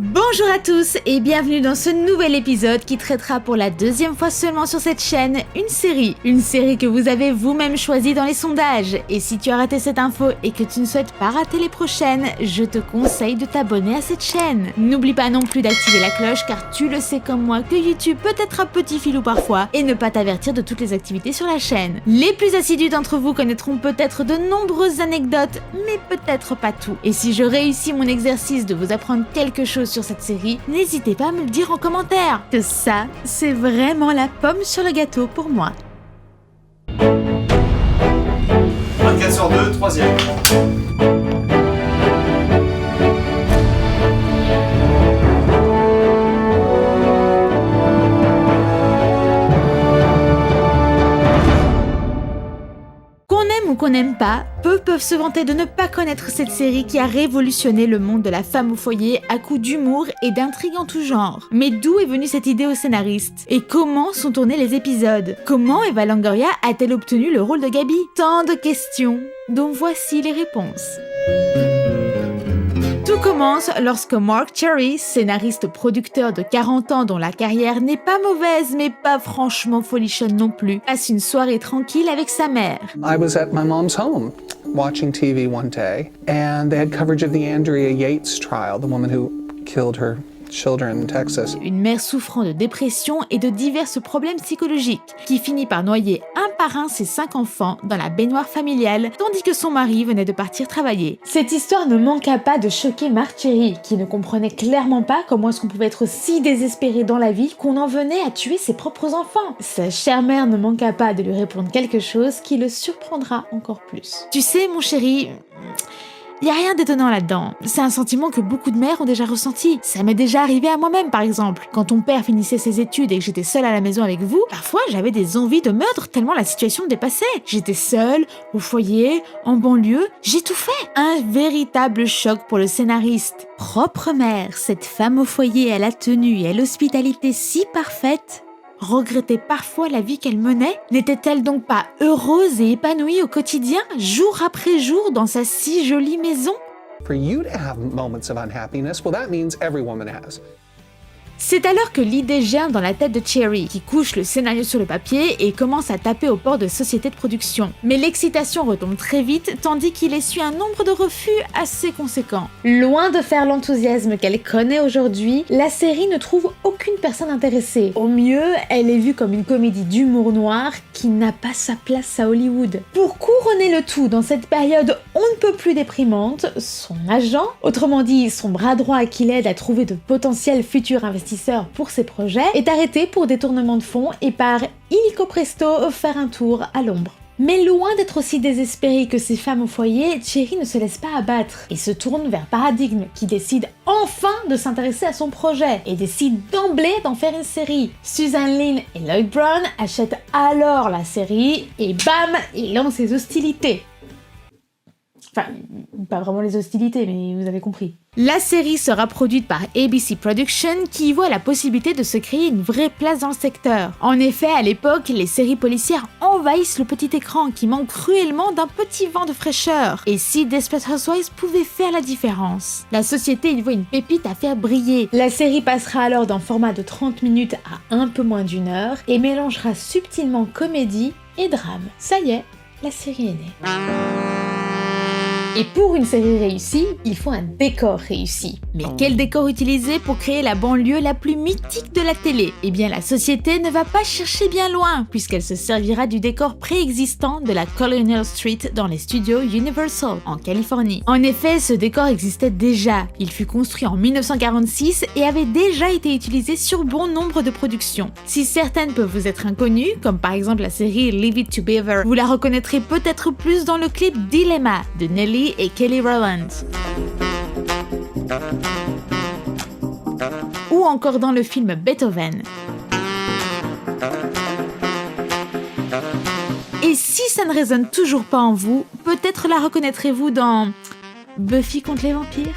Bonjour à tous et bienvenue dans ce nouvel épisode qui traitera pour la deuxième fois seulement sur cette chaîne une série que vous avez vous-même choisie dans les sondages. Et si tu as raté cette info et que tu ne souhaites pas rater les prochaines, je te conseille de t'abonner à cette chaîne. N'oublie pas non plus d'activer la cloche car tu le sais comme moi que YouTube peut être un petit filou parfois et ne pas t'avertir de toutes les activités sur la chaîne. Les plus assidus d'entre vous connaîtront peut-être de nombreuses anecdotes, mais peut-être pas tout. Et si je réussis mon exercice de vous apprendre quelque chose sur cette série, n'hésitez pas à me le dire en commentaire, que ça, c'est vraiment la pomme sur le gâteau pour moi. 24 sur 2, troisième. Qu'on n'aime pas, peu peuvent se vanter de ne pas connaître cette série qui a révolutionné le monde de la femme au foyer à coups d'humour et d'intrigues en tout genre. Mais d'où est venue cette idée au scénariste? Et comment sont tournés les épisodes? Comment Eva Longoria a-t-elle obtenu le rôle de Gabi? Tant de questions, dont voici les réponses. Tout commence lorsque Mark Cherry, scénariste-producteur de 40 ans dont la carrière n'est pas mauvaise mais pas franchement folichonne non plus, passe une soirée tranquille avec sa mère. I was at my mom's home watching TV one day and they had coverage of the Andrea Yates trial, the woman who killed her children in Texas. Une mère souffrant de dépression et de divers problèmes psychologiques, qui finit par noyer un par un ses 5 enfants dans la baignoire familiale, tandis que son mari venait de partir travailler. Cette histoire ne manqua pas de choquer Mark Cherry, qui ne comprenait clairement pas comment est-ce qu'on pouvait être si désespéré dans la vie qu'on en venait à tuer ses propres enfants. Sa chère mère ne manqua pas de lui répondre quelque chose qui le surprendra encore plus. Tu sais, mon chéri... Y a rien d'étonnant là-dedans. C'est un sentiment que beaucoup de mères ont déjà ressenti. Ça m'est déjà arrivé à moi-même, par exemple. Quand ton père finissait ses études et que j'étais seule à la maison avec vous, parfois j'avais des envies de meurtre tellement la situation me dépassait. J'étais seule, au foyer, en banlieue, j'ai tout fait. Un véritable choc pour le scénariste. Propre mère, cette femme au foyer à la tenue et à l'hospitalité si parfaite, regrettait parfois la vie qu'elle menait? N'était-elle donc pas heureuse et épanouie au quotidien, jour après jour, dans sa si jolie maison? For you to have moments of unhappiness, well, that means every woman has. C'est alors que l'idée germe dans la tête de Cherry, qui couche le scénario sur le papier et commence à taper aux portes de sociétés de production. Mais l'excitation retombe très vite, tandis qu'il essuie un nombre de refus assez conséquent. Loin de faire l'enthousiasme qu'elle connaît aujourd'hui, la série ne trouve aucune personne intéressée. Au mieux, elle est vue comme une comédie d'humour noir qui n'a pas sa place à Hollywood. Pour couronner le tout dans cette période on ne peut plus déprimante, son agent, autrement dit son bras droit qui l'aide à trouver de potentiels futurs investisseurs pour ses projets, est arrêté pour détournement de fonds et part illico presto faire un tour à l'ombre. Mais loin d'être aussi désespérée que ces femmes au foyer, Cherry ne se laisse pas abattre et se tourne vers Paradigme qui décide enfin de s'intéresser à son projet et décide d'emblée d'en faire une série. Susan Lynn et Lloyd Brown achètent alors la série et bam, ils lancent les hostilités. Enfin, pas vraiment les hostilités, mais vous avez compris. La série sera produite par ABC Productions qui y voit la possibilité de se créer une vraie place dans le secteur. En effet, à l'époque, les séries policières envahissent le petit écran qui manque cruellement d'un petit vent de fraîcheur. Et si Desperate Housewives pouvait faire la différence? La société y voit une pépite à faire briller. La série passera alors d'un format de 30 minutes à un peu moins d'1 heure et mélangera subtilement comédie et drame. Ça y est, la série est née. Et pour une série réussie, il faut un décor réussi. Mais quel décor utiliser pour créer la banlieue la plus mythique de la télé? Eh bien, la société ne va pas chercher bien loin, puisqu'elle se servira du décor préexistant de la Colonial Street dans les studios Universal, en Californie. En effet, ce décor existait déjà. Il fut construit en 1946 et avait déjà été utilisé sur bon nombre de productions. Si certaines peuvent vous être inconnues, comme par exemple la série Leave It to Beaver, vous la reconnaîtrez peut-être plus dans le clip Dilemma de Nelly et Kelly Rowland. Ou encore dans le film Beethoven. Et si ça ne résonne toujours pas en vous, peut-être la reconnaîtrez-vous dans Buffy contre les vampires?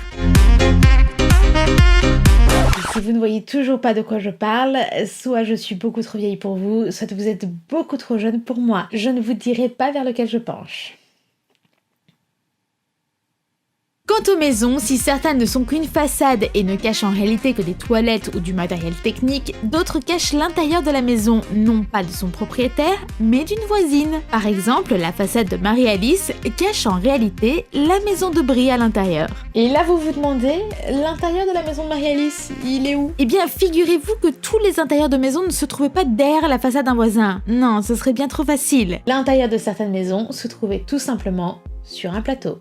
Si vous ne voyez toujours pas de quoi je parle, soit je suis beaucoup trop vieille pour vous, soit vous êtes beaucoup trop jeune pour moi. Je ne vous dirai pas vers lequel je penche. Quant aux maisons, si certaines ne sont qu'une façade et ne cachent en réalité que des toilettes ou du matériel technique, d'autres cachent l'intérieur de la maison, non pas de son propriétaire, mais d'une voisine. Par exemple, la façade de Marie-Alice cache en réalité la maison de Brie à l'intérieur. Et là vous vous demandez, l'intérieur de la maison de Marie-Alice, il est où? Eh bien, figurez-vous que tous les intérieurs de maison ne se trouvaient pas derrière la façade d'un voisin. Non, ce serait bien trop facile. L'intérieur de certaines maisons se trouvait tout simplement sur un plateau.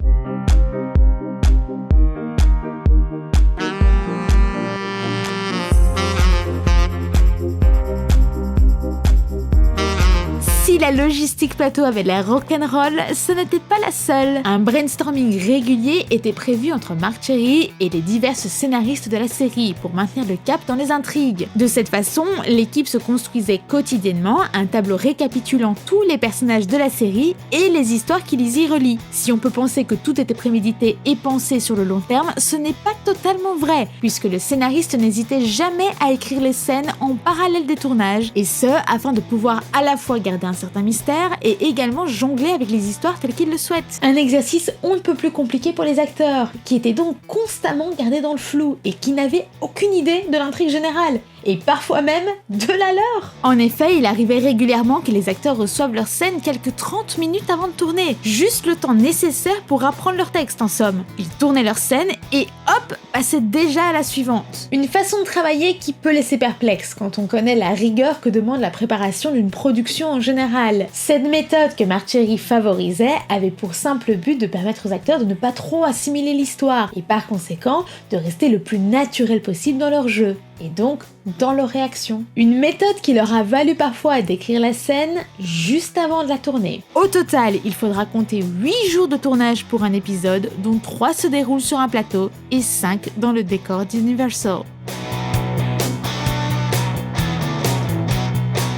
Si la logistique plateau avait l'air rock'n'roll, ce n'était pas la seule. Un brainstorming régulier était prévu entre Marc Cherry et les diverses scénaristes de la série pour maintenir le cap dans les intrigues. De cette façon, l'équipe se construisait quotidiennement un tableau récapitulant tous les personnages de la série et les histoires qui les y relient. Si on peut penser que tout était prémédité et pensé sur le long terme, ce n'est pas totalement vrai, puisque le scénariste n'hésitait jamais à écrire les scènes en parallèle des tournages, et ce, afin de pouvoir à la fois garder un certain mystère et également jongler avec les histoires telles qu'il le souhaite. Un exercice on ne peut plus compliqué pour les acteurs, qui étaient donc constamment gardés dans le flou et qui n'avaient aucune idée de l'intrigue générale, et parfois même de la leur. En effet, il arrivait régulièrement que les acteurs reçoivent leur scène quelques 30 minutes avant de tourner, juste le temps nécessaire pour apprendre leur texte en somme. Ils tournaient leur scène et hop, passaient déjà à la suivante. Une façon de travailler qui peut laisser perplexe quand on connaît la rigueur que demande la préparation d'une production en général. Cette méthode que Marc Cherry favorisait avait pour simple but de permettre aux acteurs de ne pas trop assimiler l'histoire et par conséquent de rester le plus naturel possible dans leur jeu. Et donc dans leurs réactions. Une méthode qui leur a valu parfois d'écrire la scène juste avant de la tourner. Au total, il faudra compter 8 jours de tournage pour un épisode, dont 3 se déroulent sur un plateau et 5 dans le décor d'Universal.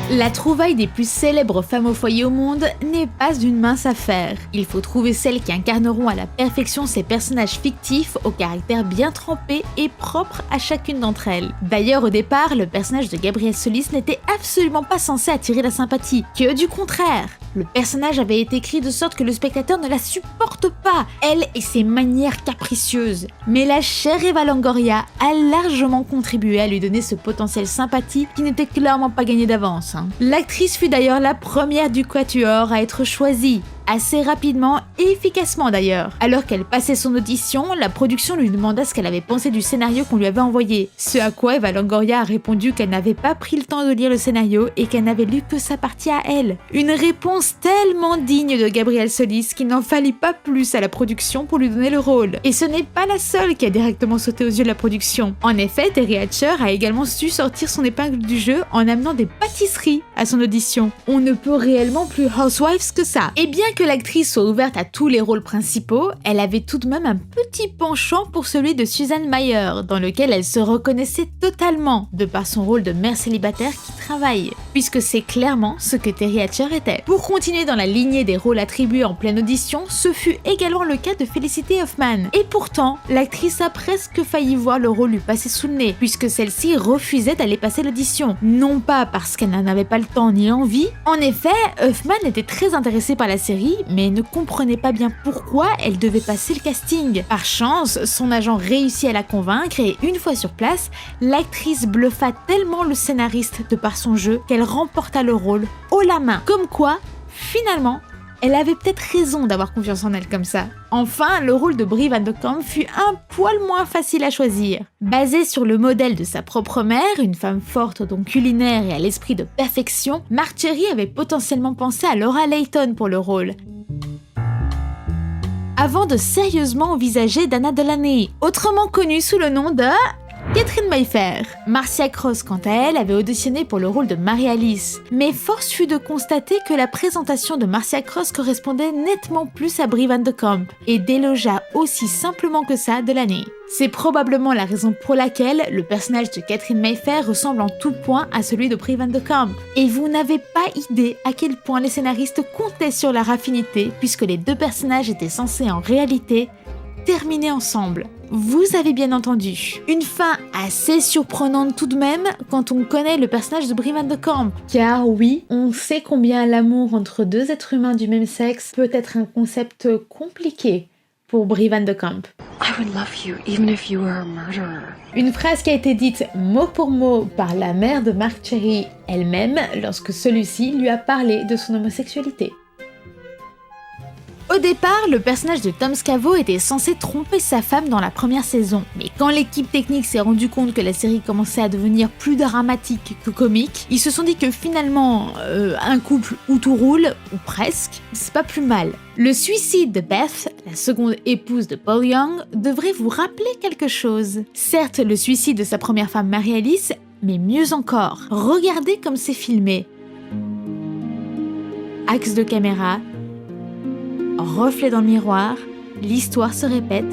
La trouvaille des plus célèbres femmes au foyer au monde n'est pas une mince affaire. Il faut trouver celles qui incarneront à la perfection ces personnages fictifs au caractère bien trempé et propre à chacune d'entre elles. D'ailleurs, au départ, le personnage de Gabrielle Solis n'était absolument pas censé attirer la sympathie, que du contraire. Le personnage avait été écrit de sorte que le spectateur ne la supporte pas, elle et ses manières capricieuses. Mais la chère Eva Longoria a largement contribué à lui donner ce potentiel sympathie qui n'était clairement pas gagné d'avance. L'actrice fut d'ailleurs la première du quatuor à être choisie, assez rapidement et efficacement d'ailleurs. Alors qu'elle passait son audition, la production lui demanda ce qu'elle avait pensé du scénario qu'on lui avait envoyé. Ce à quoi Eva Longoria a répondu qu'elle n'avait pas pris le temps de lire le scénario et qu'elle n'avait lu que sa partie à elle. Une réponse tellement digne de Gabrielle Solis qu'il n'en fallut pas plus à la production pour lui donner le rôle. Et ce n'est pas la seule qui a directement sauté aux yeux de la production. En effet, Terry Hatcher a également su sortir son épingle du jeu en amenant des pâtisseries à son audition. On ne peut réellement plus Housewives que ça. Et bien que l'actrice soit ouverte à tous les rôles principaux, elle avait tout de même un petit penchant pour celui de Susan Meyer, dans lequel elle se reconnaissait totalement, de par son rôle de mère célibataire qui travaille, puisque c'est clairement ce que Terry Hatcher était. Pour continuer dans la lignée des rôles attribués en pleine audition, ce fut également le cas de Felicity Huffman. Et pourtant, l'actrice a presque failli voir le rôle lui passer sous le nez, puisque celle-ci refusait d'aller passer l'audition. Non pas parce qu'elle n'en avait pas le temps ni l'envie. En effet, Huffman était très intéressée par la série, mais ne comprenait pas bien pourquoi elle devait passer le casting. Par chance, son agent réussit à la convaincre et une fois sur place, l'actrice bluffa tellement le scénariste de par son jeu qu'elle remporta le rôle haut la main. Comme quoi, finalement, elle avait peut-être raison d'avoir confiance en elle comme ça. Enfin, le rôle de Brie Van de Kamp fut un poil moins facile à choisir. Basé sur le modèle de sa propre mère, une femme forte donc culinaire et à l'esprit de perfection, Marc Cherry avait potentiellement pensé à Laura Layton pour le rôle, avant de sérieusement envisager Dana Delany, autrement connue sous le nom de Catherine Mayfair. Marcia Cross, quant à elle, avait auditionné pour le rôle de Marie-Alice, mais force fut de constater que la présentation de Marcia Cross correspondait nettement plus à Brie Van de Kamp et délogea aussi simplement que ça Delany. C'est probablement la raison pour laquelle le personnage de Catherine Mayfair ressemble en tout point à celui de Brie Van de Kamp. Et vous n'avez pas idée à quel point les scénaristes comptaient sur leur affinité, puisque les deux personnages étaient censés en réalité terminer ensemble. Vous avez bien entendu. Une fin assez surprenante tout de même quand on connaît le personnage de Brie Van de Kamp. Car oui, on sait combien l'amour entre deux êtres humains du même sexe peut être un concept compliqué pour Brie Van de Kamp. I would love you even if you were a murderer. Une phrase qui a été dite mot pour mot par la mère de Marc Cherry elle-même lorsque celui-ci lui a parlé de son homosexualité. Au départ, le personnage de Tom Scavo était censé tromper sa femme dans la première saison, mais quand l'équipe technique s'est rendu compte que la série commençait à devenir plus dramatique que comique, ils se sont dit que finalement, un couple où tout roule, ou presque, c'est pas plus mal. Le suicide de Beth, la seconde épouse de Paul Young, devrait vous rappeler quelque chose. Certes, le suicide de sa première femme Mary-Alice, mais mieux encore, regardez comme c'est filmé. Axe de caméra, reflet dans le miroir, l'histoire se répète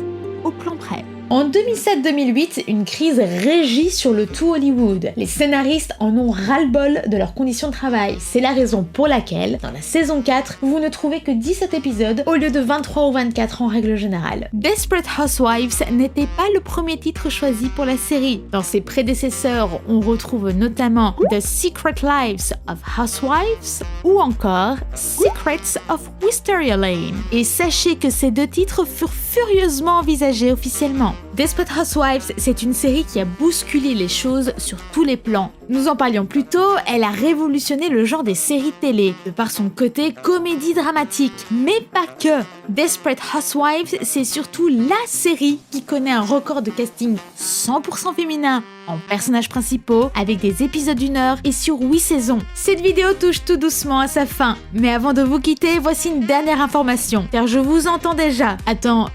au plan près. En 2007-2008, une crise régit sur le tout Hollywood. Les scénaristes en ont ras-le-bol de leurs conditions de travail. C'est la raison pour laquelle, dans la saison 4, vous ne trouvez que 17 épisodes au lieu de 23 ou 24 en règle générale. Desperate Housewives n'était pas le premier titre choisi pour la série. Dans ses prédécesseurs, on retrouve notamment The Secret Lives of Housewives ou encore Secrets of Wisteria Lane. Et sachez que ces deux titres furent furieusement envisagés officiellement. Desperate Housewives, c'est une série qui a bousculé les choses sur tous les plans. Nous en parlions plus tôt, elle a révolutionné le genre des séries télé, de par son côté comédie dramatique. Mais pas que. Desperate Housewives, c'est surtout la série qui connaît un record de casting 100% féminin en personnages principaux, avec des épisodes d'1 heure et sur 8 saisons. Cette vidéo touche tout doucement à sa fin, mais avant de vous quitter, voici une dernière information, car je vous entends déjà. Attends,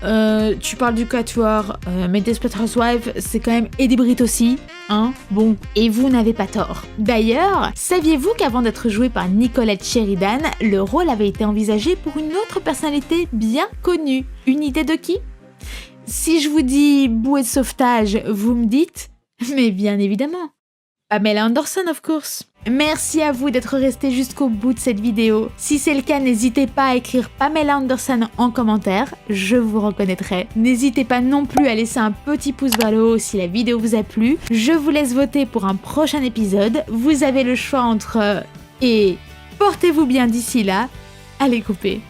tu parles du Quatuor, mais Desperate Housewives, c'est quand même Eddie Britt aussi, hein? Bon, et vous n'avez pas tort. D'ailleurs, saviez-vous qu'avant d'être joué par Nicolette Sheridan, le rôle avait été envisagé pour une autre personnalité bien connue? Une idée de qui? Si je vous dis bouée de sauvetage, vous me dites? Mais bien évidemment, Pamela Anderson, of course. Merci à vous d'être restés jusqu'au bout de cette vidéo. Si c'est le cas, n'hésitez pas à écrire Pamela Anderson en commentaire, je vous reconnaîtrai. N'hésitez pas non plus à laisser un petit pouce vers le haut si la vidéo vous a plu. Je vous laisse voter pour un prochain épisode. Vous avez le choix entre... Et portez-vous bien d'ici là. Allez couper.